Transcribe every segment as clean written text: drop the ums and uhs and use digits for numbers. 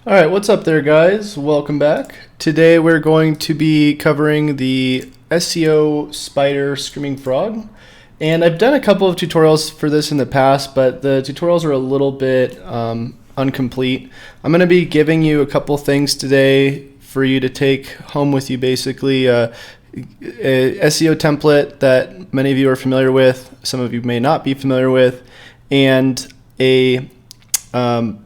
All right, what's up there, guys? Welcome back. Today we're going to be covering the SEO spider screaming frog. And I've done a couple of tutorials for this in the past, but the tutorials are a little bit incomplete. I'm going to be giving you a couple things today for you to take home with you, basically. A SEO template that many of you are familiar with, some of you may not be familiar with, and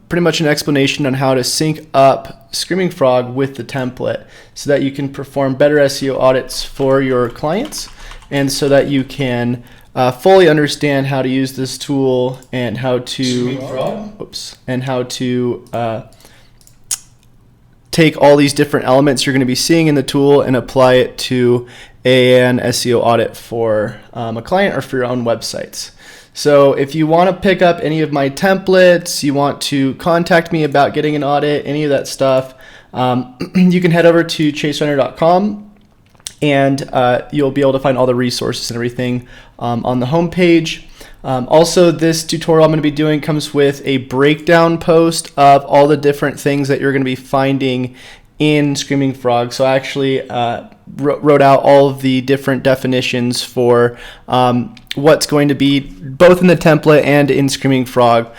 pretty much an explanation on how to sync up Screaming Frog with the template so that you can perform better SEO audits for your clients, and so that you can fully understand how to use this tool and how to take all these different elements you're going to be seeing in the tool and apply it to an SEO audit for a client or for your own websites. So if you want to pick up any of my templates, you want to contact me about getting an audit, any of that stuff, you can head over to chaserunner.com, and you'll be able to find all the resources and everything on the homepage. Also, this tutorial I'm going to be doing comes with a breakdown post of all the different things that you're going to be finding in Screaming Frog. So I actually wrote out all of the different definitions for what's going to be both in the template and in Screaming Frog,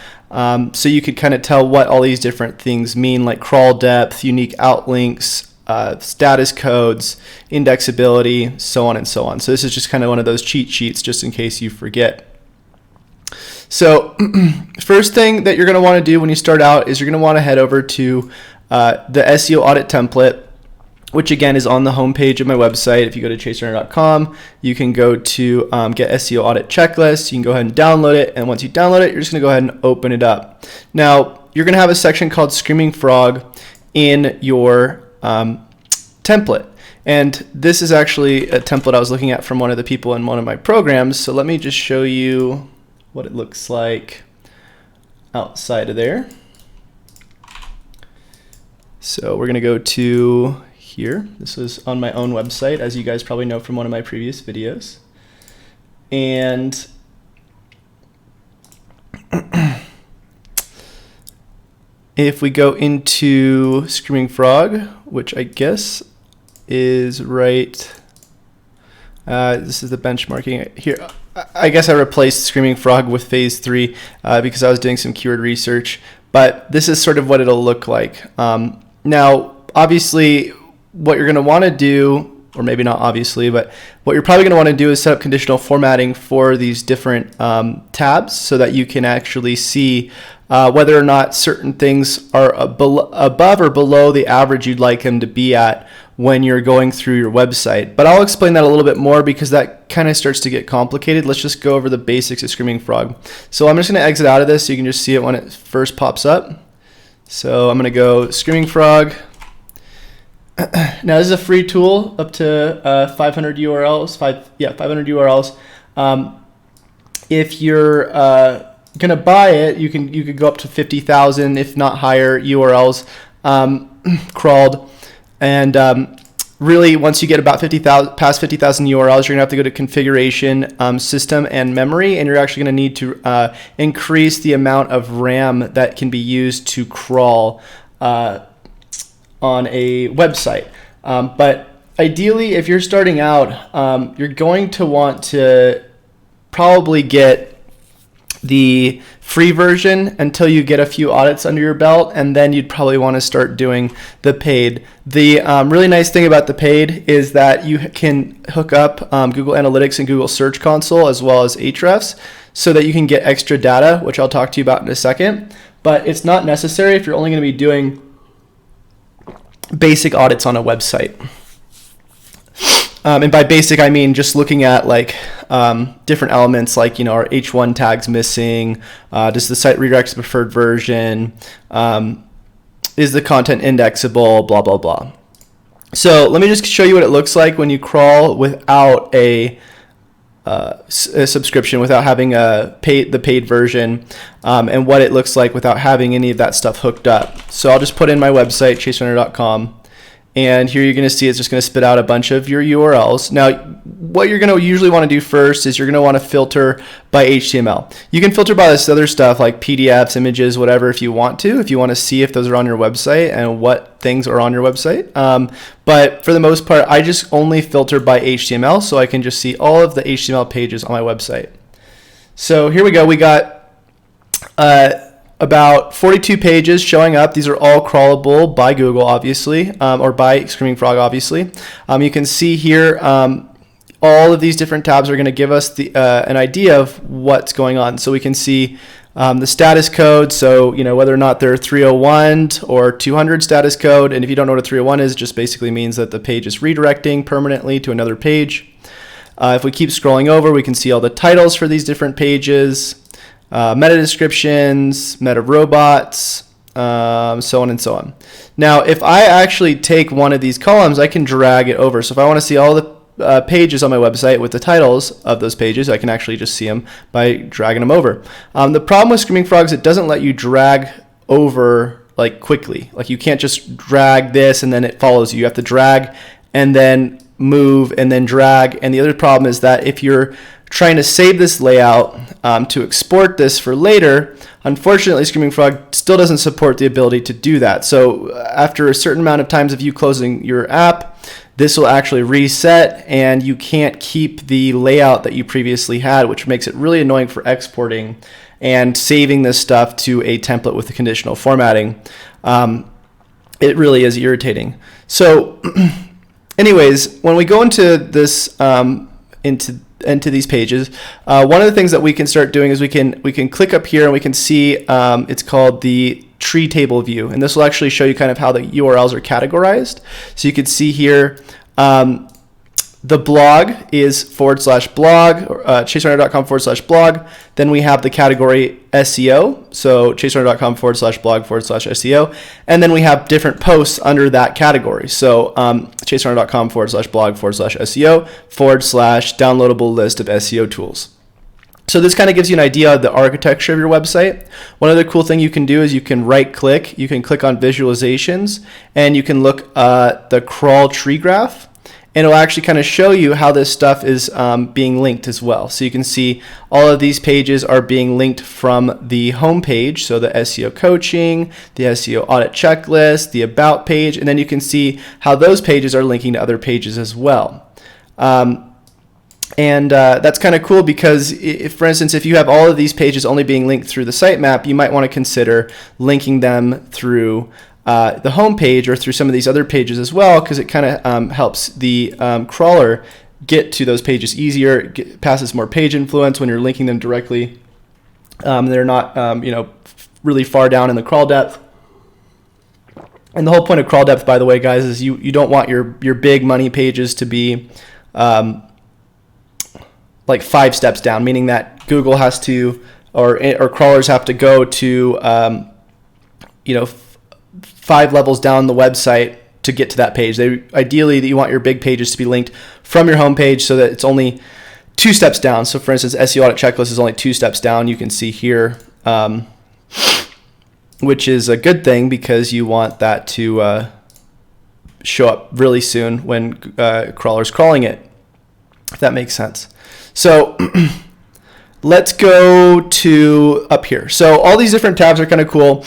so you could kind of tell what all these different things mean, like crawl depth, unique outlinks, status codes, indexability, so on and so on. So this is just kind of one of those cheat sheets just in case you forget. So first thing that you're going to want to do when you start out is you're going to want to head over to the SEO audit template, which again is on the homepage of my website. If you go to chaserunner.com, you can go to get SEO audit checklist. You can go ahead and download it, and once you download it, you're just going to go ahead and open it up. Now, you're going to have a section called Screaming Frog in your template. And this is actually a template I was looking at from one of the people in one of my programs. So let me just show you what it looks like outside of there. So we're going to go to here. This was on my own website, as you guys probably know from one of my previous videos. And if we go into Screaming Frog, which I guess is right, this is the benchmarking here. I guess I replaced Screaming Frog with Phase 3 because I was doing some keyword research, but this is sort of what it'll look like. Now, obviously, what you're going to want to do, or maybe not obviously, but what you're probably going to want to do is set up conditional formatting for these different tabs so that you can actually see whether or not certain things are above or below the average you'd like them to be at when you're going through your website. But I'll explain that a little bit more because that kind of starts to get complicated. Let's just go over the basics of Screaming Frog. So I'm just going to exit out of this so you can just see it when it first pops up. So I'm going to go Screaming Frog. Now this is a free tool up to 500 URLs. 500 URLs. If you're going to buy it, you could go up to 50,000, if not higher, URLs crawled. And really, once you get about past 50,000 URLs, you're going to have to go to configuration, system, and memory, and you're actually going to need to increase the amount of RAM that can be used to crawl on a website. But ideally, if you're starting out, you're going to want to probably get the free version until you get a few audits under your belt, and then you'd probably want to start doing the paid. The really nice thing about the paid is that you can hook up Google Analytics and Google Search Console as well as Ahrefs so that you can get extra data, which I'll talk to you about in a second. But it's not necessary if you're only going to be doing basic audits on a website. And by basic, I mean just looking at like different elements like, are H1 tags missing? Does the site redirect to the preferred version? Is the content indexable? Blah, blah, blah. So let me just show you what it looks like when you crawl without a subscription, without having the paid version, and what it looks like without having any of that stuff hooked up. So I'll just put in my website, chaserunner.com. And here you're going to see it's just going to spit out a bunch of your URLs. Now, what you're going to usually want to do first is you're going to want to filter by HTML. You can filter by this other stuff like PDFs, images, whatever, if you want to see if those are on your website and what things are on your website. But for the most part, I just only filter by HTML, so I can just see all of the HTML pages on my website. So here we go. We got about 42 pages showing up. These are all crawlable by Google, obviously, or by Screaming Frog, obviously. You can see here all of these different tabs are going to give us an idea of what's going on. So we can see the status code, so whether or not they're 301 or 200 status code. And if you don't know what a 301 is, it just basically means that the page is redirecting permanently to another page. If we keep scrolling over, we can see all the titles for these different pages. Meta descriptions, meta robots, so on and so on. Now, if I actually take one of these columns, I can drag it over. So if I want to see all the pages on my website with the titles of those pages, I can actually just see them by dragging them over. The problem with Screaming Frog is it doesn't let you drag over like quickly. Like you can't just drag this and then it follows you. You have to drag and then move and then drag. And the other problem is that if you're trying to save this layout to export this for later, unfortunately Screaming Frog still doesn't support the ability to do that. So after a certain amount of times of you closing your app, this will actually reset and you can't keep the layout that you previously had, which makes it really annoying for exporting and saving this stuff to a template with the conditional formatting. It really is irritating. So anyways, when we go into this, into these pages, one of the things that we can start doing is we can click up here and we can see it's called the tree table view, and this will actually show you kind of how the URLs are categorized. So you can see here the blog is /blog, chaserunner.com/blog. Then we have the category SEO, so chaserunner.com /blog/SEO. And then we have different posts under that category. So chaserunner.com /blog/SEO /downloadable list of SEO tools. So this kind of gives you an idea of the architecture of your website. One other cool thing you can do is you can right click, you can click on visualizations, and you can look at the crawl tree graph. And it'll actually kind of show you how this stuff is being linked as well. So you can see all of these pages are being linked from the home page. So the SEO coaching, the SEO audit checklist, the about page, and then you can see how those pages are linking to other pages as well. That's kind of cool because, for instance, if you have all of these pages only being linked through the sitemap, you might want to consider linking them through the home page or through some of these other pages as well, because it kind of helps the crawler get to those pages easier, passes more page influence when you're linking them directly. They're not really far down in the crawl depth. And the whole point of crawl depth, by the way, guys, is you don't want your big money pages to be like 5 steps down, meaning that Google has to or crawlers have to go to 5 levels down the website to get to that page. Ideally, you want your big pages to be linked from your home page so that it's only 2 steps down. So for instance, SEO audit checklist is only 2 steps down. You can see here, which is a good thing because you want that to show up really soon when crawler's crawling it, if that makes sense. So let's go to up here. So all these different tabs are kind of cool.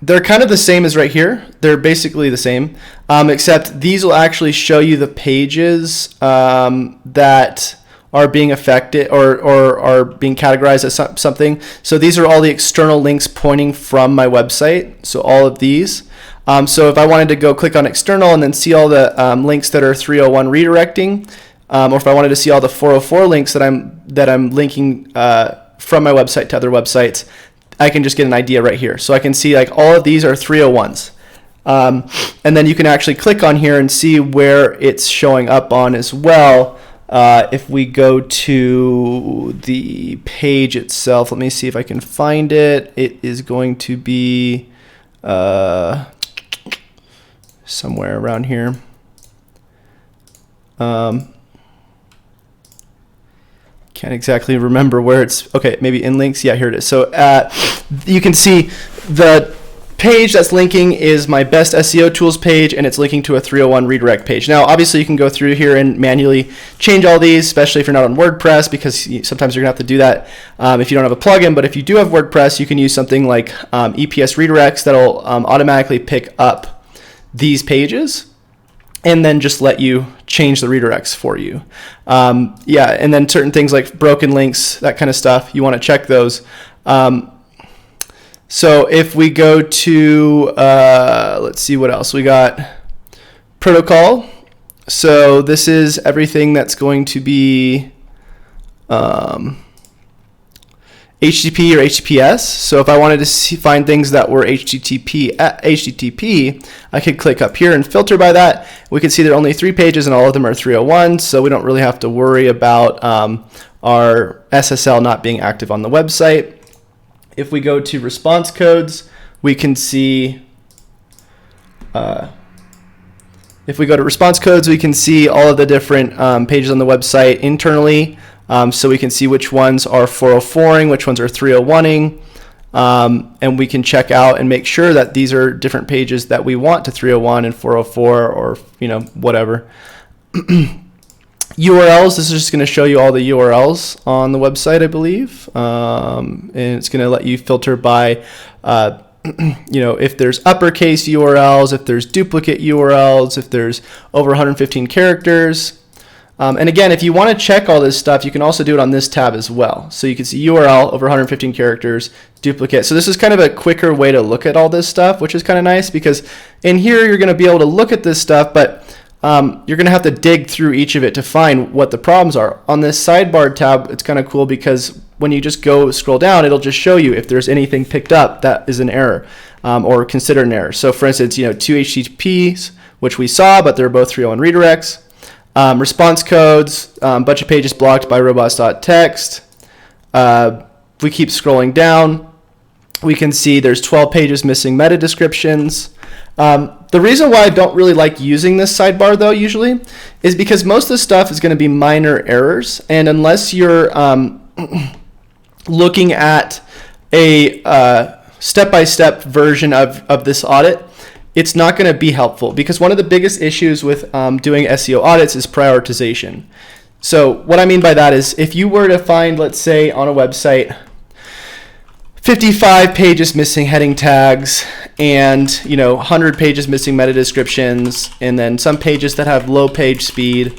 They're kind of the same as right here. They're basically the same, except these will actually show you the pages that are being affected or are being categorized as something. So these are all the external links pointing from my website. So all of these. So if I wanted to go click on external and then see all the links that are 301 redirecting, or if I wanted to see all the 404 links that I'm linking from my website to other websites, I can just get an idea right here. So I can see like all of these are 301s. And then you can actually click on here and see where it's showing up on as well. If we go to the page itself, let me see if I can find it. It is going to be somewhere around here. Can't exactly remember where it's, okay, maybe in links. Yeah, here it is. So you can see the page that's linking is my best SEO tools page, and it's linking to a 301 redirect page. Now, obviously, you can go through here and manually change all these, especially if you're not on WordPress, because sometimes you're going to have to do that if you don't have a plugin. But if you do have WordPress, you can use something like EPS redirects that'll automatically pick up these pages and then just let you change the redirects for you. Yeah, and then certain things like broken links, that kind of stuff, you want to check those. So if we go to, let's see what else we got. Protocol. So this is everything that's going to be HTTP or HTTPS. So if I wanted to find things that were HTTP, I could click up here and filter by that. We can see there are only 3 pages and all of them are 301, so we don't really have to worry about our SSL not being active on the website. If we go to response codes, we can see, if we go to response codes, we can see all of the different pages on the website internally. So we can see which ones are 404ing, which ones are 301ing, and we can check out and make sure that these are different pages that we want to 301 and 404 or, whatever. URLs, this is just going to show you all the URLs on the website, I believe, and it's going to let you filter by, if there's uppercase URLs, if there's duplicate URLs, if there's over 115 characters. And again, if you want to check all this stuff, you can also do it on this tab as well. So you can see URL over 115 characters, duplicate. So this is kind of a quicker way to look at all this stuff, which is kind of nice because in here you're going to be able to look at this stuff, but you're going to have to dig through each of it to find what the problems are. On this sidebar tab, it's kind of cool because when you just go scroll down, it'll just show you if there's anything picked up that is an error or considered an error. So for instance, 2 HTTPs, which we saw, but they're both 301 redirects. Response codes, bunch of pages blocked by robots.txt. We keep scrolling down. We can see there's 12 pages missing meta descriptions. The reason why I don't really like using this sidebar though usually is because most of the stuff is going to be minor errors, and unless you're looking at a step-by-step version of this audit, it's not going to be helpful, because one of the biggest issues with doing SEO audits is prioritization. So what I mean by that is if you were to find, let's say on a website, 55 pages missing heading tags and 100 pages missing meta descriptions, and then some pages that have low page speed,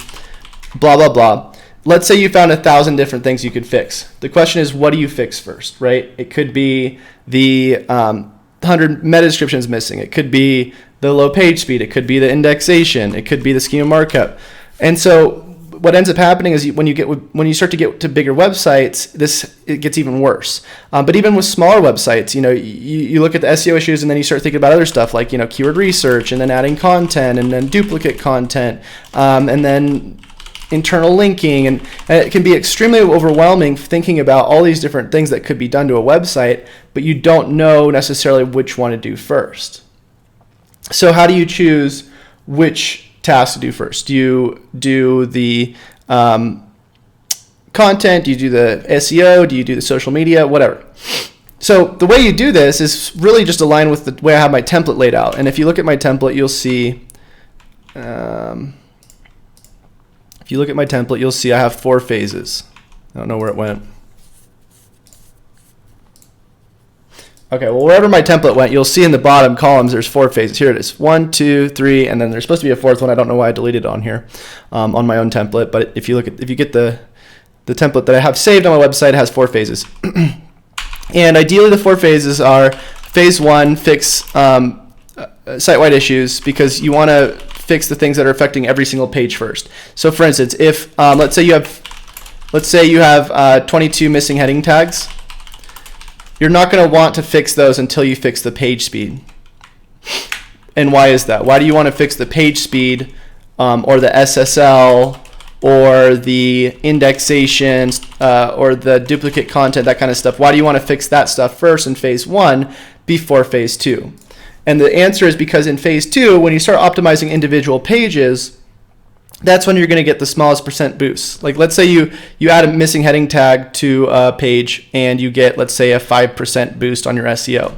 blah, blah, blah. Let's say you found 1,000 different things you could fix. The question is, what do you fix first, right? It could be the 100 meta descriptions missing. It could be the low page speed. It could be the indexation. It could be the schema markup. And so what ends up happening is when you start to get to bigger websites, it gets even worse. But even with smaller websites, you look at the SEO issues and then you start thinking about other stuff like keyword research and then adding content and then duplicate content and then internal linking, and it can be extremely overwhelming thinking about all these different things that could be done to a website, but you don't know necessarily which one to do first. So how do you choose which task to do first? Do you do the content? Do you do the SEO? Do you do the social media? Whatever. So the way you do this is really just aligned with the way I have my template laid out. And if you look at my template, you'll see I have 4 phases. I don't know where it went. Okay, well, wherever my template went, you'll see in the bottom columns there's 4 phases. Here it is, 1, 2, 3, and then there's supposed to be a 4th one. I don't know why I deleted it on here on my own template, but if you get the template that I have saved on my website, it has 4 phases. And ideally, the 4 phases are: phase 1, fix site-wide issues, because you want to fix the things that are affecting every single page first. So, for instance, if let's say you have 22 missing heading tags, you're not going to want to fix those until you fix the page speed. And why is that? Why do you want to fix the page speed or the SSL or the indexation or the duplicate content, that kind of stuff? Why do you want to fix that stuff first in phase 1 before phase 2? And the answer is because in phase 2, when you start optimizing individual pages, that's when you're going to get the smallest percent boost. Like, let's say you add a missing heading tag to a page and you get, let's say, a 5% boost on your SEO.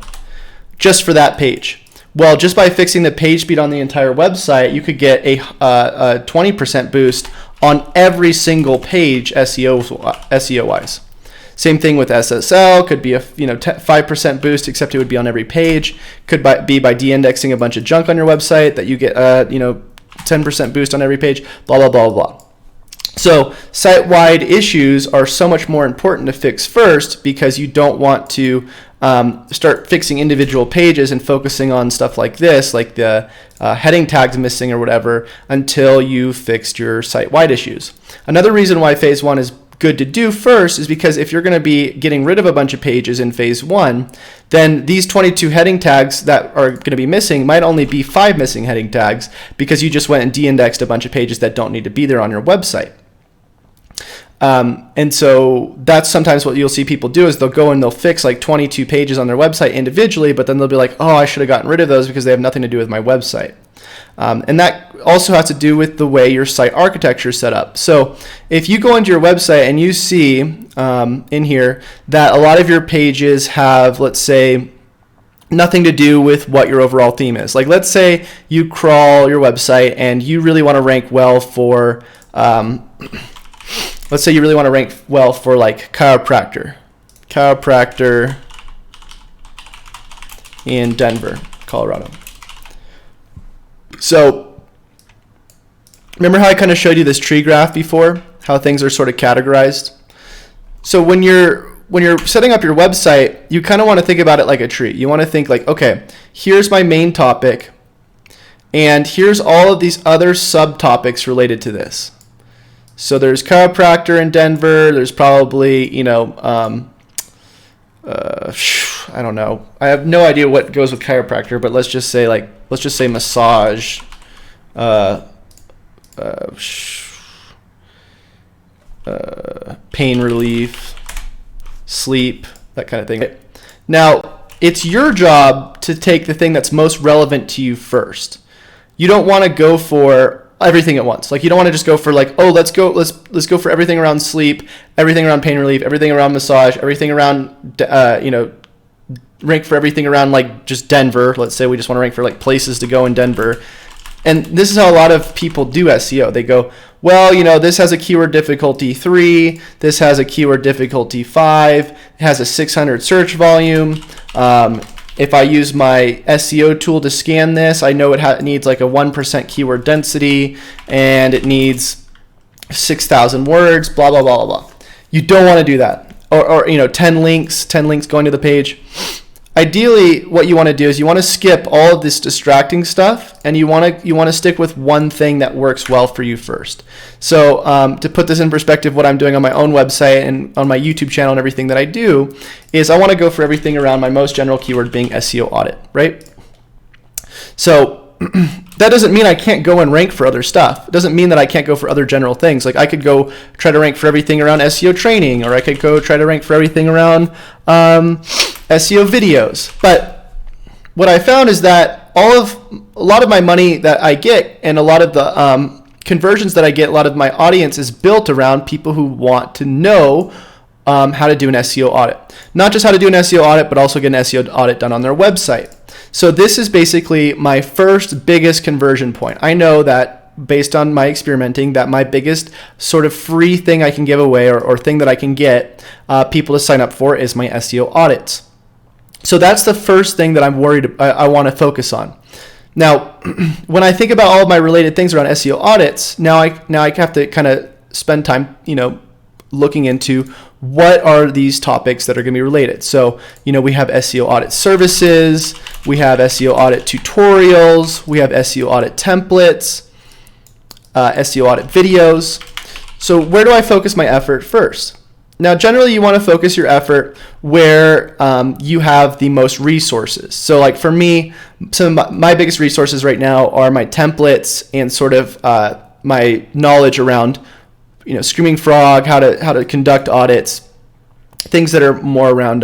just for that page. Well, just by fixing the page speed on the entire website, you could get a 20% boost on every single page SEO wise. Same thing with SSL, could be a 5% boost, except it would be on every page. Could be by de-indexing a bunch of junk on your website that you get 10% boost on every page, blah, blah, blah, blah. So site-wide issues are so much more important to fix first, because you don't want to start fixing individual pages and focusing on stuff like this, like the heading tags missing or whatever, until you fixed your site-wide issues. Another reason why phase 1 is good to do first is because if you're going to be getting rid of a bunch of pages in phase 1, then these 22 heading tags that are going to be missing might only be 5 missing heading tags, because you just went and de-indexed a bunch of pages that don't need to be there on your website. And so that's sometimes what you'll see people do, is they'll go and they'll fix like 22 pages on their website individually, but then they'll be like, oh, I should have gotten rid of those because they have nothing to do with my website. And that also has to do with the way your site architecture is set up. So if you go into your website and you see in here that a lot of your pages have, let's say, nothing to do with what your overall theme is. Like, let's say you crawl your website and you really want to rank well for, let's say you really want to rank well for like chiropractor in Denver, Colorado. So remember how I kind of showed you this tree graph before, how things are sort of categorized? So when you're setting up your website, you kind of want to think about it like a tree. You want to think like, okay, here's my main topic, and here's all of these other subtopics related to this. So there's chiropractor in Denver. There's probably, I don't know. I have no idea what goes with chiropractor, but let's just say massage, pain relief, sleep, that kind of thing. Now, it's your job to take the thing that's most relevant to you first. You don't want to go for everything at once. Like, you don't want to just go for like, oh, let's go for everything around sleep, everything around pain relief, everything around massage, everything around rank for everything around like just Denver. Let's say we just want to rank for like places to go in Denver. And this is how a lot of people do SEO. They go, well, this has a keyword difficulty 3, this has a keyword difficulty 5, it has a 600 search volume. If I use my SEO tool to scan this, I know it needs like a 1% keyword density, and it needs 6,000 words, blah, blah, blah, blah, blah. You don't want to do that. Or 10 links going to the page. Ideally, what you want to do is you want to skip all of this distracting stuff, and you want to stick with one thing that works well for you first. So to put this in perspective, what I'm doing on my own website and on my YouTube channel and everything that I do is I want to go for everything around my most general keyword being SEO audit, right? So that doesn't mean I can't go and rank for other stuff. It doesn't mean that I can't go for other general things. Like, I could go try to rank for everything around SEO training, or I could go try to rank for everything around SEO videos. But what I found is that a lot of my money that I get, and a lot of the conversions that I get, a lot of my audience is built around people who want to know how to do an SEO audit. Not just how to do an SEO audit, but also get an SEO audit done on their website. So this is basically my first biggest conversion point. I know that based on my experimenting, that my biggest sort of free thing I can give away, or thing that I can get people to sign up for, is my SEO audits. So that's the first thing that I want to focus on. Now, when I think about all of my related things around SEO audits, now I have to kind of spend time, looking into what are these topics that are going to be related. So, we have SEO audit services, we have SEO audit tutorials, we have SEO audit templates, SEO audit videos. So where do I focus my effort first? Now, generally you want to focus your effort where you have the most resources. So like for me, some of my biggest resources right now are my templates and sort of my knowledge around Screaming Frog, how to conduct audits, things that are more around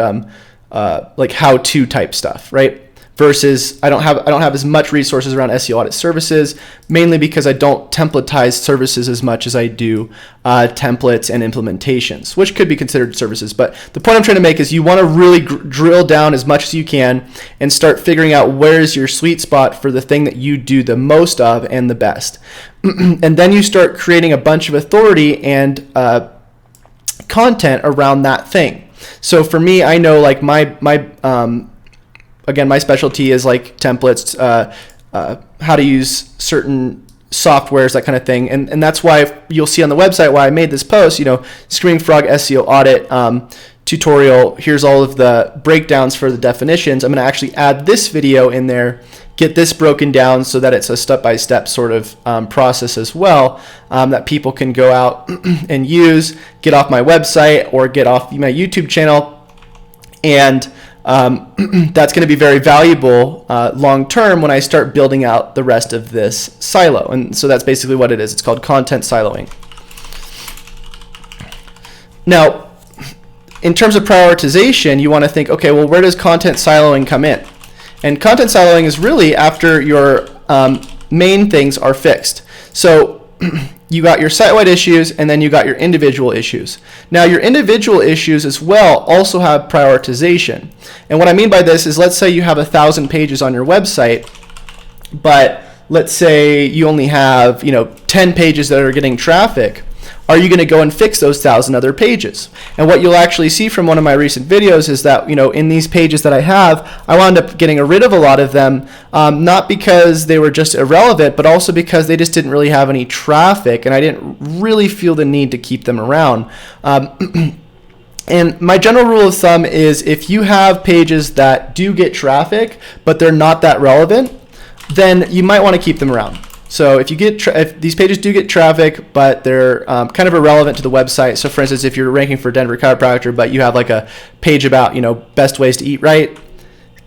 like how-to type stuff, right? versus I don't have as much resources around SEO audit services, mainly because I don't templatize services as much as I do templates and implementations, which could be considered services. But the point I'm trying to make is you want to really drill down as much as you can and start figuring out where is your sweet spot for the thing that you do the most of and the best. And then you start creating a bunch of authority and content around that thing. So for me, I know like again, my specialty is like templates, how to use certain softwares, that kind of thing. And that's why you'll see on the website why I made this post, Screaming Frog SEO audit tutorial. Here's all of the breakdowns for the definitions. I'm going to actually add this video in there, get this broken down so that it's a step-by-step sort of process as well, that people can go out and use, get off my website or get off my YouTube channel. And that's going to be very valuable long term when I start building out the rest of this silo. And so that's basically what it is. It's called content siloing. Now, in terms of prioritization, you want to think, okay, well, where does content siloing come in? And content siloing is really after your main things are fixed. So you got your site-wide issues, and then you got your individual issues. Now, your individual issues as well also have prioritization. And what I mean by this is, let's say you have 1,000 pages on your website, but let's say you only have 10 pages that are getting traffic. Are you going to go and fix those 1,000 other pages? And what you'll actually see from one of my recent videos is that, in these pages that I have, I wound up getting rid of a lot of them, not because they were just irrelevant, but also because they just didn't really have any traffic, and I didn't really feel the need to keep them around. And my general rule of thumb is if you have pages that do get traffic, but they're not that relevant, then you might want to keep them around. So if these pages do get traffic, but they're kind of irrelevant to the website. So for instance, if you're ranking for Denver chiropractor, but you have like a page about, best ways to eat right,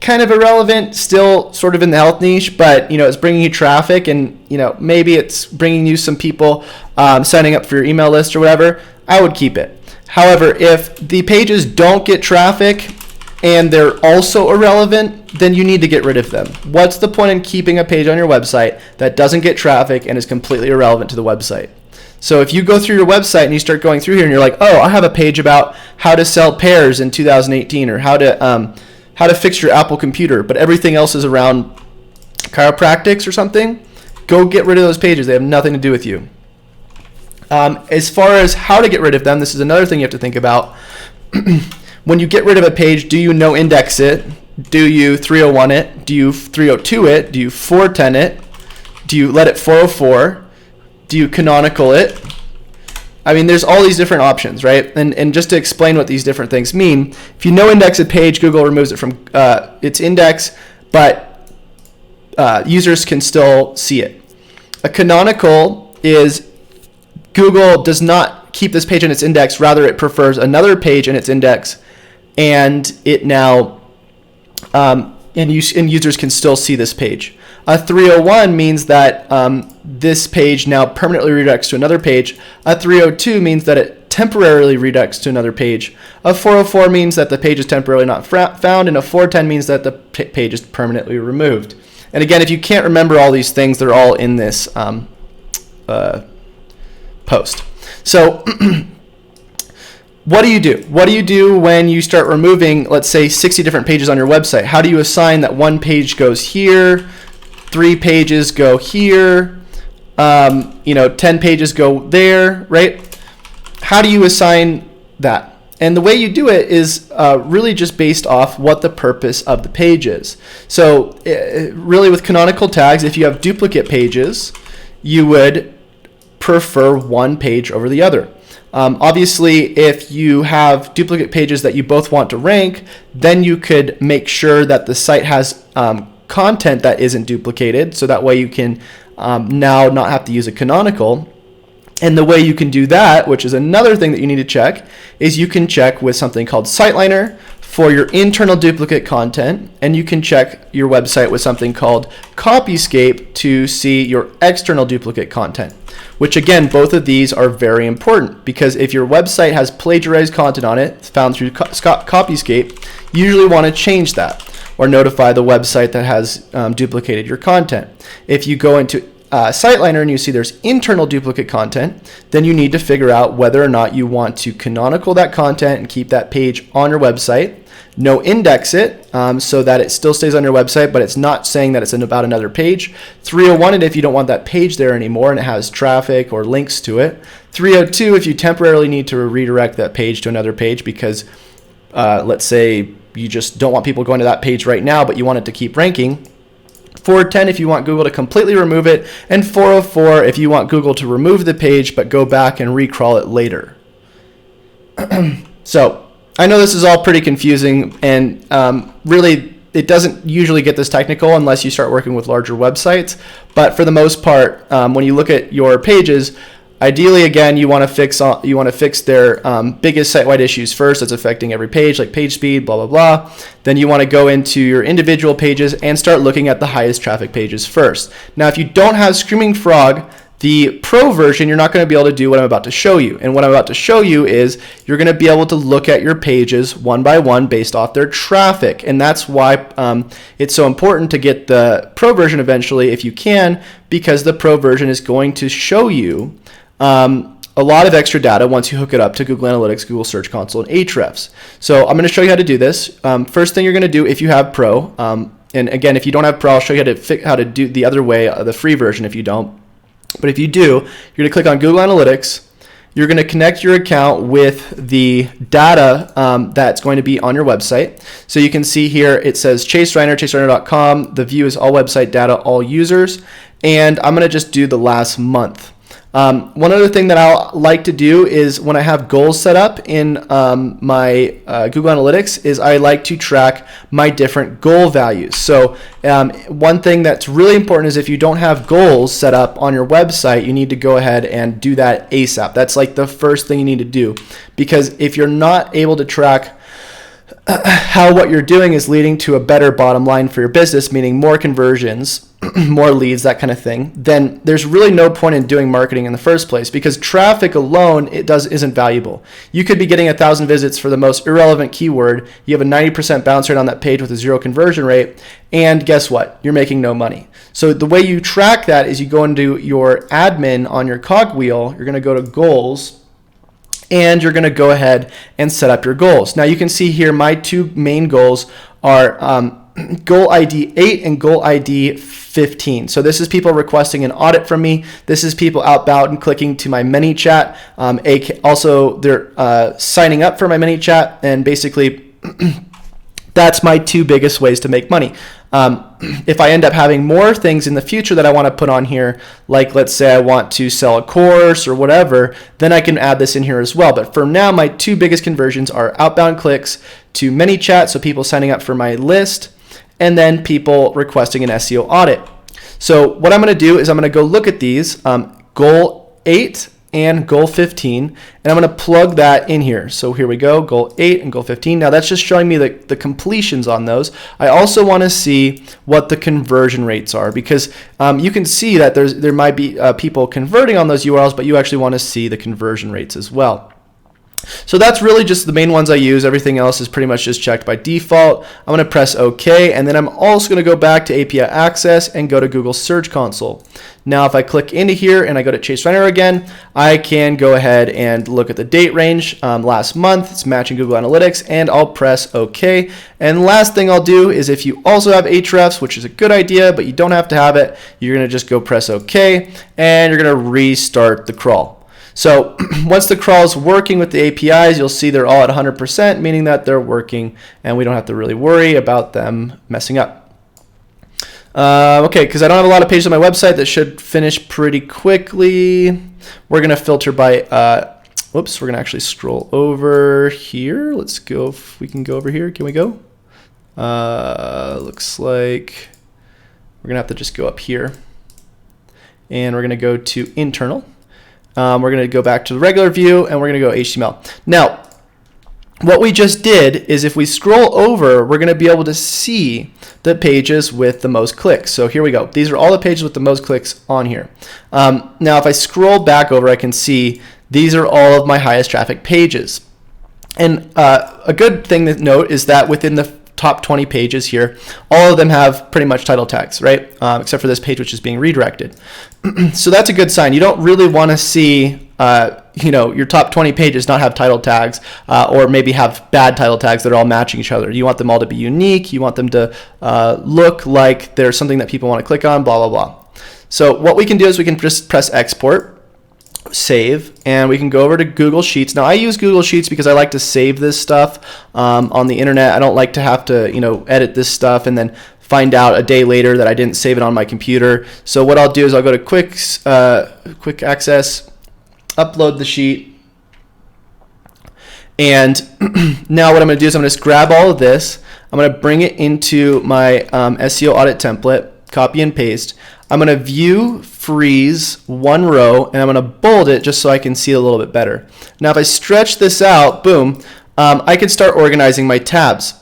kind of irrelevant, still sort of in the health niche, but it's bringing you traffic, and maybe it's bringing you some people signing up for your email list or whatever, I would keep it. However, if the pages don't get traffic and they're also irrelevant, then you need to get rid of them. What's the point in keeping a page on your website that doesn't get traffic and is completely irrelevant to the website? So if you go through your website and you start going through here and you're like, oh, I have a page about how to sell pears in 2018, or how to fix your Apple computer, but everything else is around chiropractics or something, go get rid of those pages. They have nothing to do with you. As far as how to get rid of them, this is another thing you have to think about. When you get rid of a page, do you no index it? Do you 301 it? Do you 302 it? Do you 410 it? Do you let it 404? Do you canonical it? I mean, there's all these different options, right? And just to explain what these different things mean, if you no index a page, Google removes it from its index, but users can still see it. A canonical is Google does not keep this page in its index, rather it prefers another page in its index, and it now and users can still see this page. A 301 means that this page now permanently redirects to another page. A 302 means that it temporarily redirects to another page. A 404 means that the page is temporarily not found, and a 410 means that the page is permanently removed. And again, if you can't remember all these things, they're all in this post. So what do you do? What do you do when you start removing, let's say, 60 different pages on your website? How do you assign that one page goes here, 3 pages go here, 10 pages go there, right? How do you assign that? And the way you do it is really just based off what the purpose of the page is. So really with canonical tags, if you have duplicate pages, you would prefer one page over the other. Obviously, if you have duplicate pages that you both want to rank, then you could make sure that the site has content that isn't duplicated, so that way you can now not have to use a canonical. And the way you can do that, which is another thing that you need to check, is you can check with something called SiteLiner for your internal duplicate content, and you can check your website with something called Copyscape to see your external duplicate content, which again, both of these are very important, because if your website has plagiarized content on it found through Copyscape, you usually want to change that. or notify the website that has duplicated your content. If you go into SiteLiner and you see there's internal duplicate content, then you need to figure out whether or not you want to canonical that content and keep that page on your website, no index it so that it still stays on your website, but it's not saying that it's about another page. 301 it if you don't want that page there anymore and it has traffic or links to it. 302 if you temporarily need to redirect that page to another page because let's say you just don't want people going to that page right now, but you want it to keep ranking. 410 if you want Google to completely remove it, and 404 if you want Google to remove the page but go back and recrawl it later. So I know this is all pretty confusing, and really it doesn't usually get this technical unless you start working with larger websites, but for the most part, when you look at your pages, ideally, again, you want to fix their biggest site-wide issues first that's affecting every page, like page speed, blah, blah, blah. Then you want to go into your individual pages and start looking at the highest traffic pages first. Now, if you don't have Screaming Frog, the pro version, you're not going to be able to do what I'm about to show you. And what I'm about to show you is you're going to be able to look at your pages one by one based off their traffic. And that's why it's so important to get the pro version eventually if you can, because the pro version is going to show you a lot of extra data once you hook it up to Google Analytics, Google Search Console, and Ahrefs. So I'm going to show you how to do this. First thing you're going to do if you have Pro, and again, if you don't have Pro, I'll show you how to do the other way, the free version if you don't. But if you do, you're going to click on Google Analytics. You're going to connect your account with the data that's going to be on your website. So you can see here it says Chase Reiner, chasereiner.com. The view is all website data, all users. And I'm going to just do the last month. One other thing that I like to do is when I have goals set up in my Google Analytics is I like to track my different goal values. So one thing that's really important is if you don't have goals set up on your website, you need to go ahead and do that ASAP. That's like the first thing you need to do, because if you're not able to track how what you're doing is leading to a better bottom line for your business, meaning more conversions, more leads, that kind of thing, then there's really no point in doing marketing in the first place, because traffic alone isn't valuable. You could be getting 1,000 visits for the most irrelevant keyword. You have a 90% bounce rate on that page with a 0 conversion rate, and guess what? You're making no money. So the way you track that is you go into your admin on your cogwheel. You're going to go to goals, and you're going to go ahead and set up your goals. Now you can see here my two main goals are goal ID 8 and goal ID 15. So this is people requesting an audit from me. This is people outbound and clicking to my ManyChat. Also, they're signing up for my ManyChat, and basically that's my two biggest ways to make money. If I end up having more things in the future that I want to put on here, like let's say I want to sell a course or whatever, then I can add this in here as well. But for now, my two biggest conversions are outbound clicks to ManyChat, so people signing up for my list, and then people requesting an SEO audit. So what I'm going to do is I'm going to go look at these, goal 8 and goal 15, and I'm going to plug that in here. So here we go, goal 8 and goal 15. Now that's just showing me the completions on those. I also want to see what the conversion rates are, because you can see that there might be people converting on those URLs, but you actually want to see the conversion rates as well. So that's really just the main ones I use. Everything else is pretty much just checked by default. I'm going to press OK, and then I'm also going to go back to API Access and go to Google Search Console. Now if I click into here and I go to Chase Reiner again, I can go ahead and look at the date range last month. It's matching Google Analytics, and I'll press OK. And last thing I'll do is, if you also have Ahrefs, which is a good idea, but you don't have to have it, you're going to just go press OK, and you're going to restart the crawl. So once the crawl is working with the APIs, you'll see they're all at 100%, meaning that they're working and we don't have to really worry about them messing up. Okay, because I don't have a lot of pages on my website, that should finish pretty quickly. We're going to filter by, we're going to actually scroll over here. Let's go, if we can go over here. Can we go? Looks like we're going to have to just go up here. And we're going to go to internal. We're going to go back to the regular view, and we're going to go HTML. Now, what we just did is, if we scroll over, we're going to be able to see the pages with the most clicks. So here we go. These are all the pages with the most clicks on here. Now, if I scroll back over, I can see these are all of my highest traffic pages. And a good thing to note is that within the top 20 pages here, all of them have pretty much title tags, right? Except for this page, which is being redirected. So that's a good sign. You don't really want to see, your top 20 pages not have title tags, or maybe have bad title tags that are all matching each other. You want them all to be unique. You want them to look like there's something that people want to click on, blah, blah, blah. So what we can do is we can just press export, save, and we can go over to Google Sheets. Now I use Google Sheets because I like to save this stuff on the internet. I don't like to have to edit this stuff and then find out a day later that I didn't save it on my computer. So what I'll do is I'll go to quick access, upload the sheet, and now what I'm going to do is I'm going to just grab all of this. I'm going to bring it into my SEO audit template, copy and paste. I'm going to view, freeze one row, and I'm going to bold it just so I can see it a little bit better. Now if I stretch this out, boom, I can start organizing my tabs.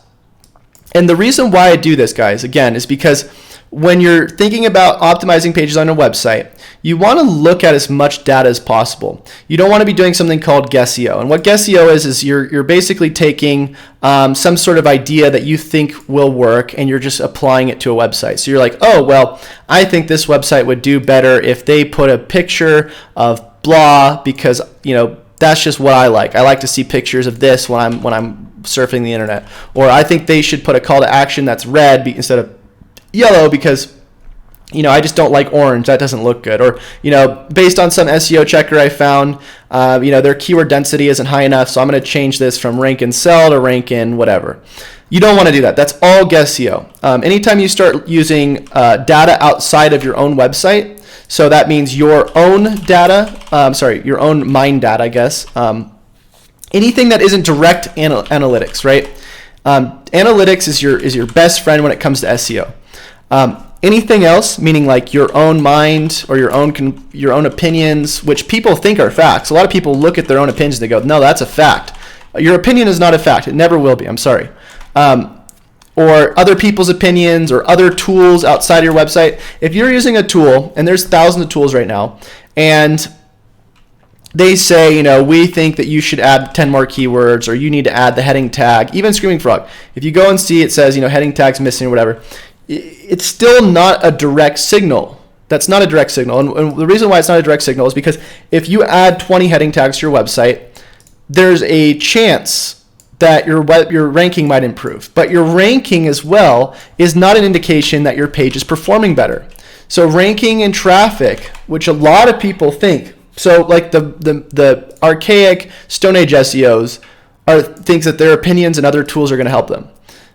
And the reason why I do this, guys, again, is because when you're thinking about optimizing pages on a website, you want to look at as much data as possible. You don't want to be doing something called guess-SEO. And what guess-SEO is you're basically taking some sort of idea that you think will work and you're just applying it to a website. So you're like, oh, well, I think this website would do better if they put a picture of blah because, that's just what I like. I like to see pictures of this when I'm surfing the internet. Or I think they should put a call to action that's red instead of yellow because I just don't like orange. That doesn't look good. Or based on some SEO checker I found, their keyword density isn't high enough, so I'm going to change this from rank in cell to rank in whatever. You don't want to do that. That's all guess-SEO. Anytime you start using data outside of your own website, so that means your own data, your own mine data, I guess. Anything that isn't direct analytics, right? Analytics is your best friend when it comes to SEO. Anything else, meaning like your own mind or your own opinions, which people think are facts. A lot of people look at their own opinions and they go, no, that's a fact. Your opinion is not a fact. It never will be. I'm sorry. Or other people's opinions or other tools outside your website. If you're using a tool, and there's thousands of tools right now, and they say, we think that you should add 10 more keywords, or you need to add the heading tag, even Screaming Frog. If you go and see it says, heading tag's missing or whatever, it's still not a direct signal. That's not a direct signal. And the reason why it's not a direct signal is because if you add 20 heading tags to your website, there's a chance that your ranking might improve. But your ranking as well is not an indication that your page is performing better. So ranking and traffic, which a lot of people think, so like the archaic Stone Age SEOs thinks that their opinions and other tools are going to help them.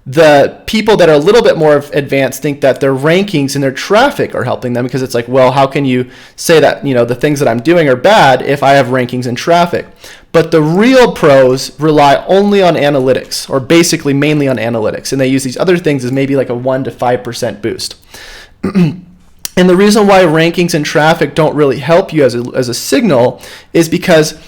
The people that are a little bit more advanced think that their rankings and their traffic are helping them, because it's like, well, how can you say that the things that I'm doing are bad if I have rankings and traffic? But the real pros rely only on analytics, or basically mainly on analytics, and they use these other things as maybe like a 1 to 5% boost. And the reason why rankings and traffic don't really help you as a signal is because,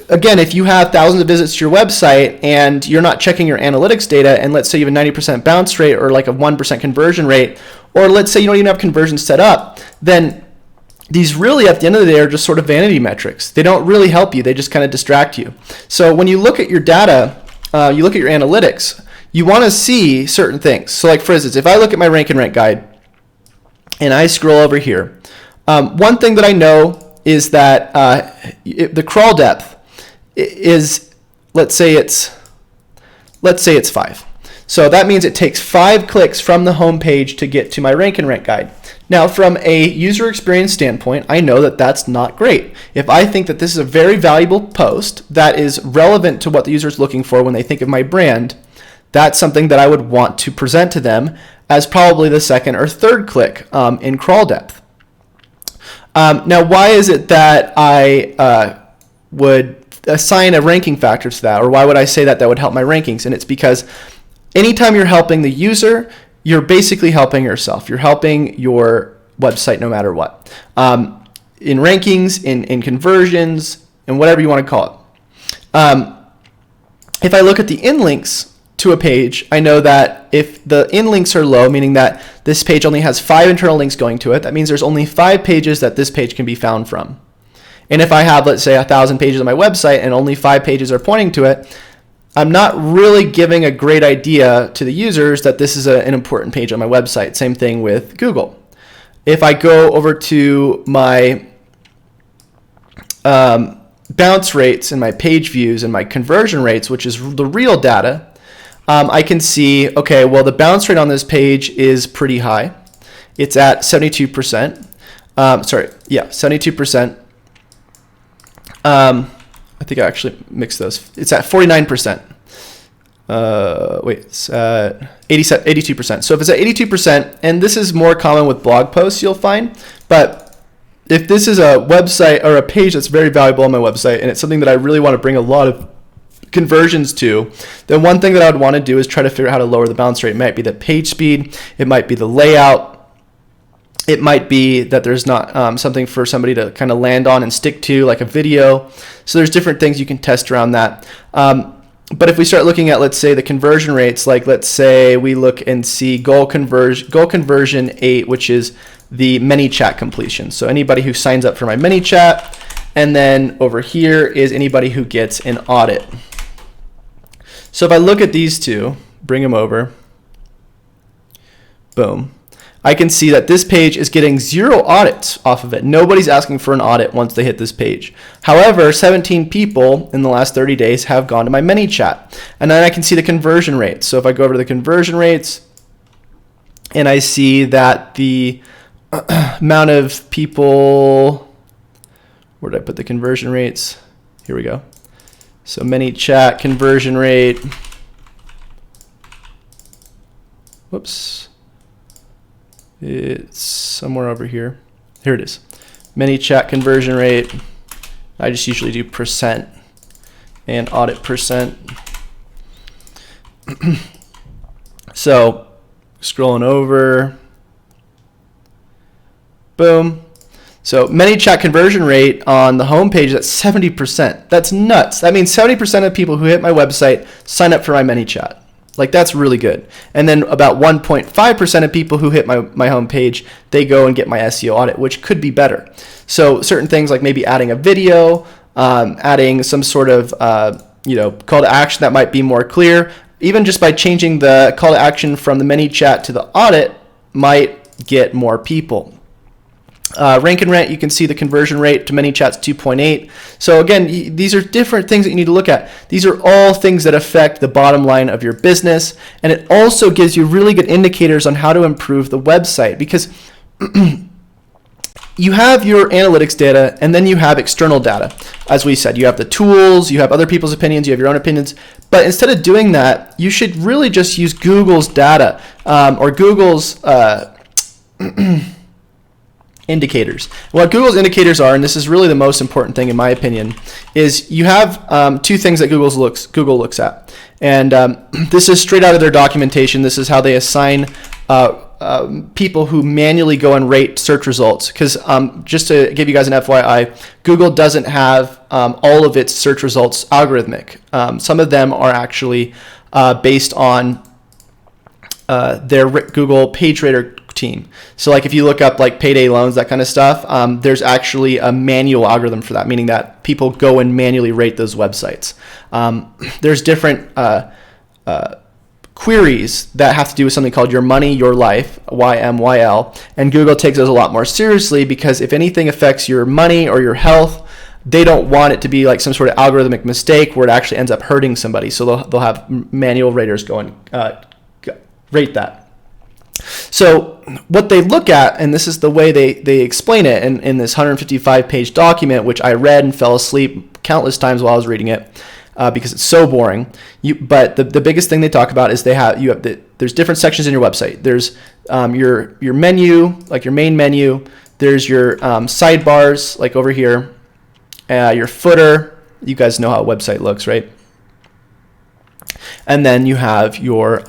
again, if you have thousands of visits to your website and you're not checking your analytics data, and let's say you have a 90% bounce rate or like a 1% conversion rate, or let's say you don't even have conversions set up, then these really at the end of the day are just sort of vanity metrics. They don't really help you. They just kind of distract you. So when you look at your data, you look at your analytics, you want to see certain things. So like for instance, if I look at my rank and rank guide and I scroll over here, one thing that I know is that the crawl depth is, let's say it's 5. So that means it takes 5 clicks from the home page to get to my rank and rank guide. Now, from a user experience standpoint, I know that that's not great. If I think that this is a very valuable post that is relevant to what the user is looking for when they think of my brand, that's something that I would want to present to them as probably the second or third click in crawl depth. Now, why is it that I would assign a ranking factor to that, or why would I say that would help my rankings? And it's because anytime you're helping the user, you're basically helping yourself. You're helping your website no matter what. In rankings, in conversions, and whatever you want to call it. If I look at the in-links to a page, I know that if the in-links are low, meaning that this page only has 5 internal links going to it, that means there's only 5 pages that this page can be found from. And if I have, let's say, 1,000 pages on my website and only 5 pages are pointing to it, I'm not really giving a great idea to the users that this is an important page on my website. Same thing with Google. If I go over to my bounce rates and my page views and my conversion rates, which is the real data, I can see, okay, well, the bounce rate on this page is pretty high. It's at 72%. 72%. I think I actually mixed those. It's at 49%. It's 82%. So if it's at 82%, and this is more common with blog posts, you'll find, but if this is a website or a page that's very valuable on my website, and it's something that I really want to bring a lot of conversions to, then one thing that I would want to do is try to figure out how to lower the bounce rate. It might be the page speed, it might be the layout, it might be that there's not something for somebody to kind of land on and stick to, like a video. So there's different things you can test around that. But if we start looking at, let's say, the conversion rates, like let's say we look and see goal conversion 8, which is the ManyChat completion. So anybody who signs up for my ManyChat, and then over here is anybody who gets an audit. So if I look at these two, bring them over, boom. I can see that this page is getting 0 audits off of it. Nobody's asking for an audit once they hit this page. However, 17 people in the last 30 days have gone to my ManyChat. And then I can see the conversion rates. So if I go over to the conversion rates, and I see that the amount of people, where did I put the conversion rates? Here we go. So ManyChat conversion rate, whoops. It's somewhere over here. Here it is. ManyChat conversion rate. I just usually do percent and audit percent. So scrolling over. Boom. So ManyChat conversion rate on the home page is at 70%. That's nuts. That means 70% of people who hit my website sign up for my ManyChat. Like, that's really good. And then about 1.5% of people who hit my homepage, they go and get my SEO audit, which could be better. So certain things like maybe adding a video, adding some sort of call to action that might be more clear. Even just by changing the call to action from the ManyChat to the audit might get more people. Rank and Rent, you can see the conversion rate to ManyChat's 2.8. So again, these are different things that you need to look at. These are all things that affect the bottom line of your business, and it also gives you really good indicators on how to improve the website, because you have your analytics data and then you have external data. As we said, you have the tools, you have other people's opinions, you have your own opinions. But instead of doing that, you should really just use Google's data or Google's indicators. What Google's indicators are, and this is really the most important thing in my opinion, is you have two things that Google looks at. And this is straight out of their documentation. This is how they assign people who manually go and rate search results. Because just to give you guys an FYI, Google doesn't have all of its search results algorithmic. Some of them are actually based on their Google PageRater team. So like if you look up like payday loans, that kind of stuff, there's actually a manual algorithm for that, meaning that people go and manually rate those websites. There's different queries that have to do with something called Your Money, Your Life, YMYL, and Google takes those a lot more seriously, because if anything affects your money or your health, they don't want it to be like some sort of algorithmic mistake where it actually ends up hurting somebody. So they'll have manual raters go and rate that. So what they look at, and this is the way they explain it in this 155-page document, which I read and fell asleep countless times while I was reading it because it's so boring. But the biggest thing they talk about is there's different sections in your website. There's your menu, like your main menu. There's your sidebars, like over here. Your footer. You guys know how a website looks, right? And then you have your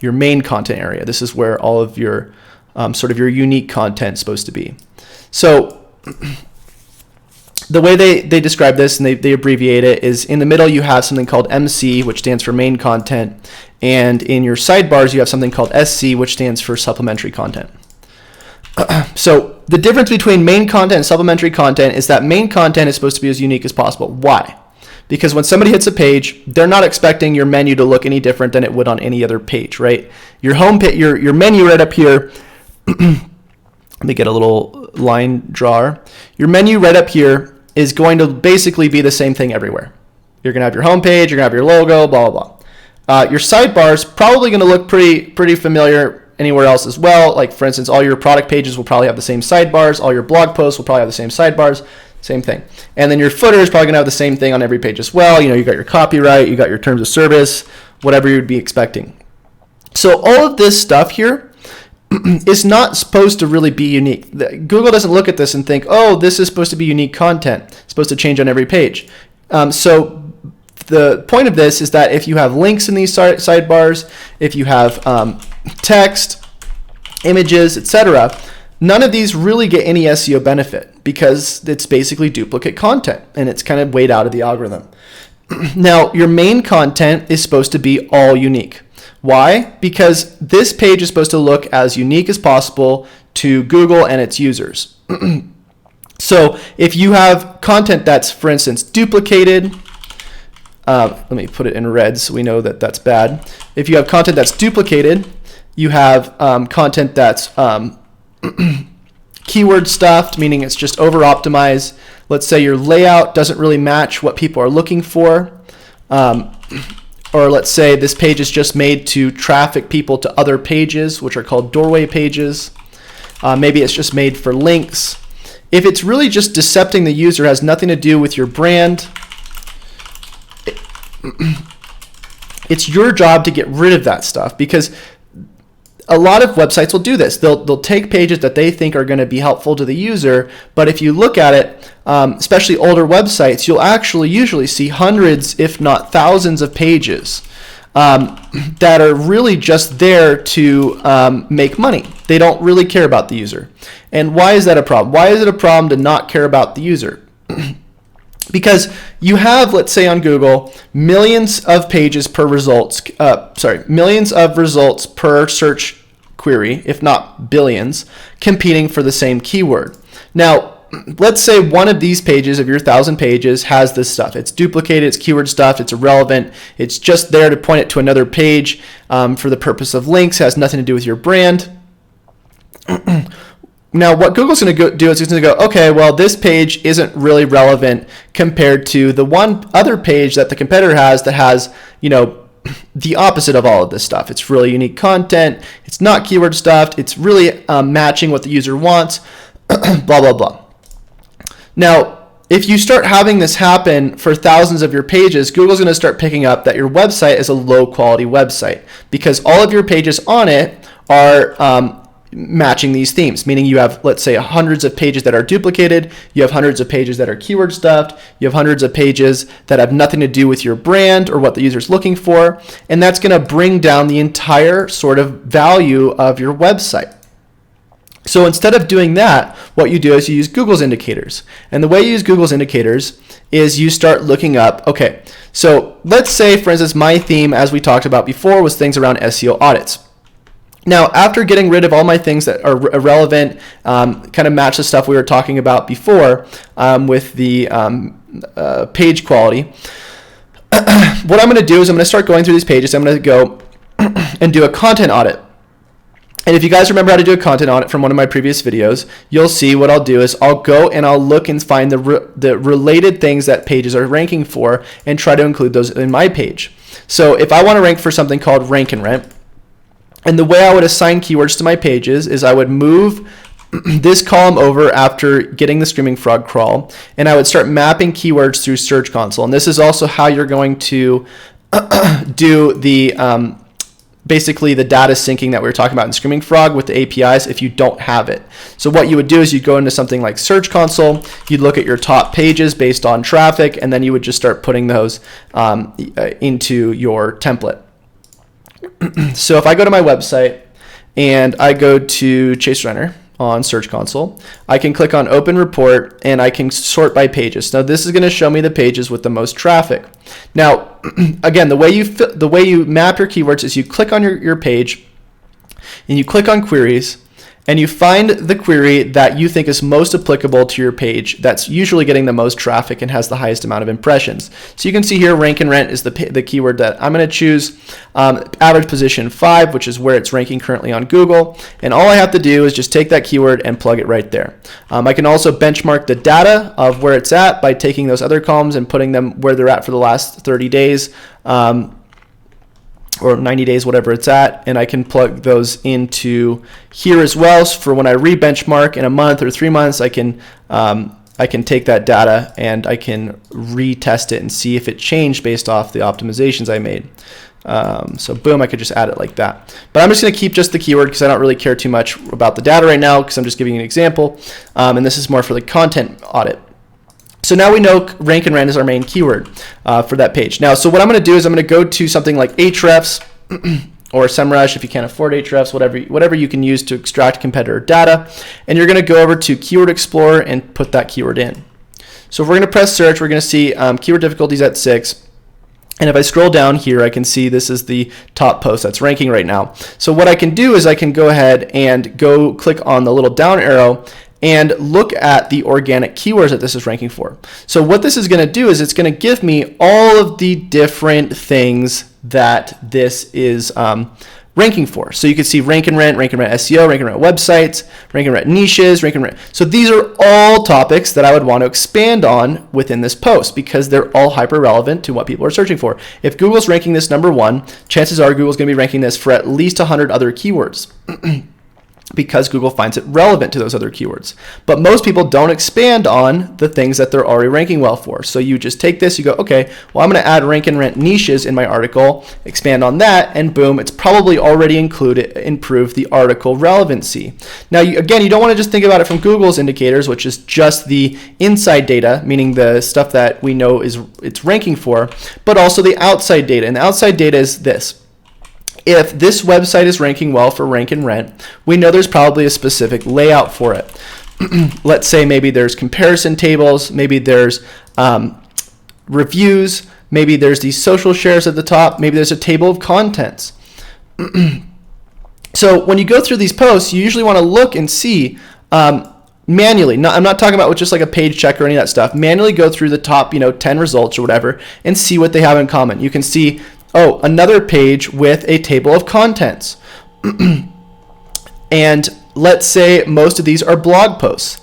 main content area. This is where all of your sort of your unique content is supposed to be. So the way they describe this, and they abbreviate it, is in the middle you have something called MC, which stands for main content, and in your sidebars you have something called SC, which stands for supplementary content. So the difference between main content and supplementary content is that main content is supposed to be as unique as possible. Why? because when somebody hits a page, they're not expecting your menu to look any different than it would on any other page, right? Your home page, your menu right up here. Let me get a little line drawer. Your menu right up here is going to basically be the same thing everywhere. You're going to have your home page, you're going to have your logo, blah, blah, blah. Your sidebar is probably going to look pretty familiar anywhere else as well. Like, for instance, all your product pages will probably have the same sidebars. All your blog posts will probably have the same sidebars. Same thing. And then your footer is probably going to have the same thing on every page as well. You know, you got your copyright, you got your terms of service, whatever you'd be expecting. So all of this stuff here is not supposed to really be unique. Google doesn't look at this and think, oh, this is supposed to be unique content. It's supposed to change on every page. So the point of this is that if you have links in these sidebars, if you have text, images, etc., none of these really get any SEO benefit because it's basically duplicate content and it's kind of weighed out of the algorithm. Now, your main content is supposed to be all unique. Why? Because this page is supposed to look as unique as possible to Google and its users. So if you have content that's, for instance, duplicated, let me put it in red so we know that that's bad. If you have content that's duplicated, you have content that's keyword stuffed, meaning it's just over optimized. Let's say your layout doesn't really match what people are looking for. Or let's say this page is just made to traffic people to other pages, which are called doorway pages. Maybe it's just made for links. If it's really just decepting the user, has nothing to do with your brand, it's your job to get rid of that stuff, because a lot of websites will do this. They'll take pages that they think are going to be helpful to the user, but if you look at it, especially older websites, you'll actually usually see hundreds, if not thousands, of pages that are really just there to make money. They don't really care about the user. And why is that a problem? Why is it a problem to not care about the user? Because you have, let's say on Google, millions of pages per results, millions of results per search query, if not billions, competing for the same keyword. Now, let's say one of these pages of your 1,000 pages has this stuff. It's duplicated, it's keyword stuff, it's irrelevant, it's just there to point it to another page for the purpose of links, has nothing to do with your brand. Now, what Google's going to do is it's going to go, okay, well, this page isn't really relevant compared to the one other page that the competitor has that has, you know, the opposite of all of this stuff. It's really unique content. It's not keyword stuffed. It's really matching what the user wants, blah, blah, blah. Now, if you start having this happen for thousands of your pages, Google's going to start picking up that your website is a low quality website because all of your pages on it are matching these themes, meaning you have, let's say, hundreds of pages that are duplicated, you have hundreds of pages that are keyword stuffed, you have hundreds of pages that have nothing to do with your brand or what the user's looking for, and that's going to bring down the entire sort of value of your website. So instead of doing that, what you do is you use Google's indicators. And the way you use Google's indicators is you start looking up, okay, so let's say, for instance, my theme, as we talked about before, was things around SEO audits. Now, after getting rid of all my things that are irrelevant, kind of match the stuff we were talking about before with the page quality, what I'm going to do is I'm going to start going through these pages. I'm going to go and do a content audit. And if you guys remember how to do a content audit from one of my previous videos, you'll see what I'll do is I'll go and I'll look and find the related things that pages are ranking for and try to include those in my page. So if I want to rank for something called rank and rent, and the way I would assign keywords to my pages is I would move this column over after getting the Screaming Frog crawl, and I would start mapping keywords through Search Console. And this is also how you're going to do the basically the data syncing that we were talking about in Screaming Frog with the APIs if you don't have it. So what you would do is you'd go into something like Search Console, you'd look at your top pages based on traffic, and then you would just start putting those into your template. So if I go to my website and I go to Chase Renner on Search Console, I can click on Open Report and I can sort by pages. Now this is going to show me the pages with the most traffic. Now, again, the way you map your keywords is you click on your page and you click on queries, and you find the query that you think is most applicable to your page, that's usually getting the most traffic and has the highest amount of impressions. So you can see here, rank and rent is the keyword that I'm going to choose. Average position 5, which is where it's ranking currently on Google. And all I have to do is just take that keyword and plug it right there. I can also benchmark the data of where it's at by taking those other columns and putting them where they're at for the last 30 days. Or 90 days, whatever it's at, and I can plug those into here as well. So for when I re-benchmark in a month or 3 months, I can take that data and I can retest it and see if it changed based off the optimizations I made. So boom, I could just add it like that. But I'm just going to keep just the keyword because I don't really care too much about the data right now because I'm just giving you an example. And this is more for the content audit. So now we know rank and rent is our main keyword for that page. Now, so what I'm going to do is I'm going to go to something like Ahrefs or SEMrush if you can't afford Ahrefs, whatever you can use to extract competitor data. And you're going to go over to Keyword Explorer and put that keyword in. So if we're going to press search, we're going to see keyword difficulties at 6. And if I scroll down here, I can see this is the top post that's ranking right now. So what I can do is I can go ahead and go click on the little down arrow and look at the organic keywords that this is ranking for. So what this is going to do is it's going to give me all of the different things that this is ranking for. So you can see rank and rent SEO, rank and rent websites, rank and rent niches, rank and rent. So these are all topics that I would want to expand on within this post because they're all hyper relevant to what people are searching for. If Google's ranking this number 1, chances are Google's going to be ranking this for at least 100 other keywords. Because Google finds it relevant to those other keywords. But most people don't expand on the things that they're already ranking well for. So you just take this, you go, okay, well, I'm going to add rank and rent niches in my article, expand on that, and boom, it's probably already improved the article relevancy. Now, again, you don't want to just think about it from Google's indicators, which is just the inside data, meaning the stuff that we know it's ranking for, but also the outside data. And the outside data is this. If this website is ranking well for rank and rent, we know there's probably a specific layout for it. Let's say maybe there's comparison tables, maybe there's reviews, maybe there's these social shares at the top, maybe there's a table of contents. So when you go through these posts, you usually want to look and see manually. I'm not talking about with just like a page check or any of that stuff. Manually go through the top 10 results or whatever and see what they have in common. You can see, oh, another page with a table of contents. And let's say most of these are blog posts.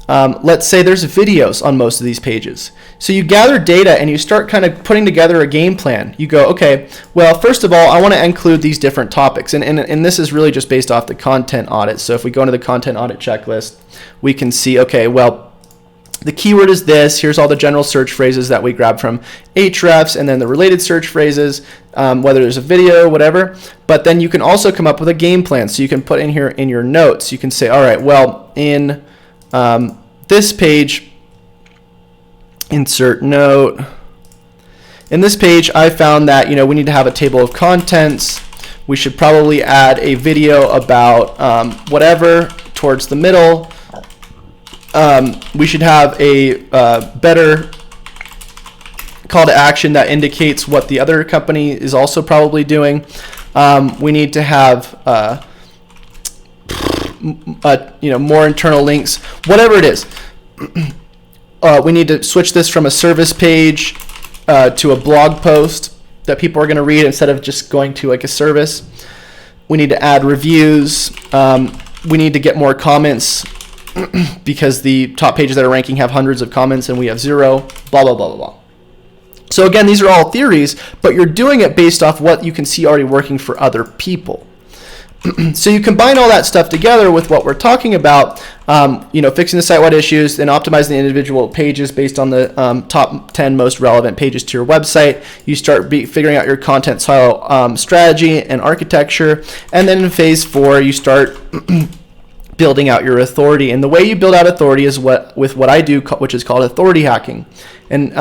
Let's say there's videos on most of these pages. So you gather data and you start kind of putting together a game plan. You go, okay, well, first of all, I want to include these different topics. And this is really just based off the content audit. So if we go into the content audit checklist, we can see, okay, well, the keyword is this. Here's all the general search phrases that we grabbed from Ahrefs and then the related search phrases, whether there's a video, whatever. But then you can also come up with a game plan. So you can put in here in your notes, you can say, all right, well, in this page, insert note. In this page, I found that we need to have a table of contents. We should probably add a video about whatever towards the middle. We should have a better call to action that indicates what the other company is also probably doing. We need to have more internal links, whatever it is. We need to switch this from a service page to a blog post that people are going to read instead of just going to like a service. We need to add reviews. We need to get more comments because the top pages that are ranking have hundreds of comments and we have 0, blah, blah, blah, blah, blah. So again, these are all theories, but you're doing it based off what you can see already working for other people. So you combine all that stuff together with what we're talking about, fixing the site-wide issues and optimizing the individual pages based on the top 10 most relevant pages to your website. You start figuring out your content style strategy and architecture. And then in phase 4, you start building out your authority. And the way you build out authority is with what I do, which is called authority hacking. And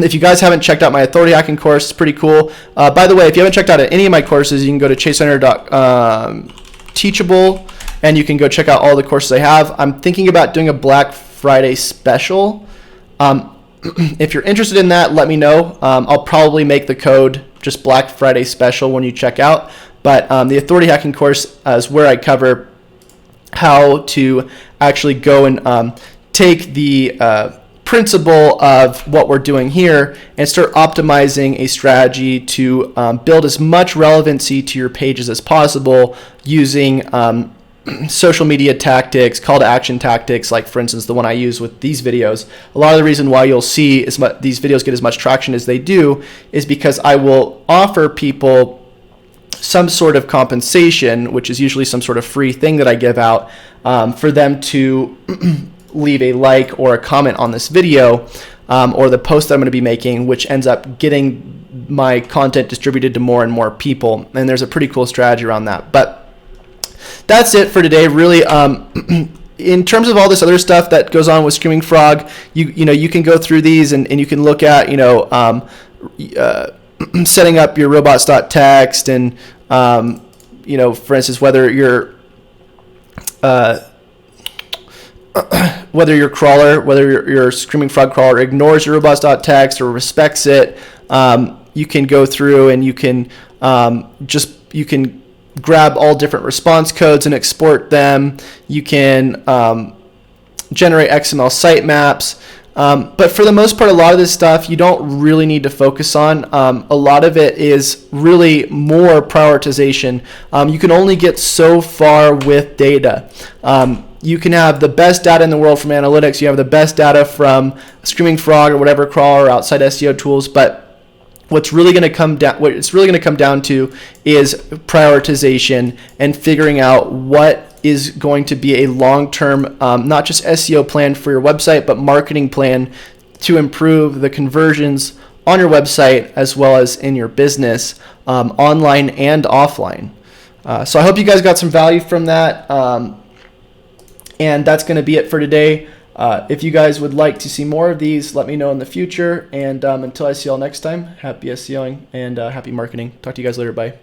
if you guys haven't checked out my authority hacking course, it's pretty cool. By the way, if you haven't checked out any of my courses, you can go to chasecenter.teachable and you can go check out all the courses I have. I'm thinking about doing a Black Friday special. If you're interested in that, let me know. I'll probably make the code just Black Friday special when you check out. But the authority hacking course is where I cover how to actually go and take the principle of what we're doing here and start optimizing a strategy to build as much relevancy to your pages as possible using social media tactics, call to action tactics, like for instance the one I use with these videos. A lot of the reason why you'll see these videos get as much traction as they do is because I will offer people some sort of compensation, which is usually some sort of free thing that I give out for them to leave a like or a comment on this video or the post that I'm going to be making, which ends up getting my content distributed to more and more people. And there's a pretty cool strategy around that. But that's it for today. Really, in terms of all this other stuff that goes on with Screaming Frog, you can go through these and you can look at setting up your robots.txt and for instance whether your Screaming Frog crawler ignores your robots.txt or respects it. You can go through and you can grab all different response codes and export them. You can generate XML sitemaps. But for the most part, a lot of this stuff you don't really need to focus on. A lot of it is really more prioritization. You can only get so far with data. You can have the best data in the world from analytics. You have the best data from Screaming Frog or whatever crawler or outside SEO tools. But what it's really going to come down to is prioritization and figuring out what is going to be a long-term, not just SEO plan for your website, but marketing plan to improve the conversions on your website as well as in your business, online and offline. So I hope you guys got some value from that. And that's going to be it for today. If you guys would like to see more of these, let me know in the future. And until I see y'all next time, happy SEOing and happy marketing. Talk to you guys later. Bye.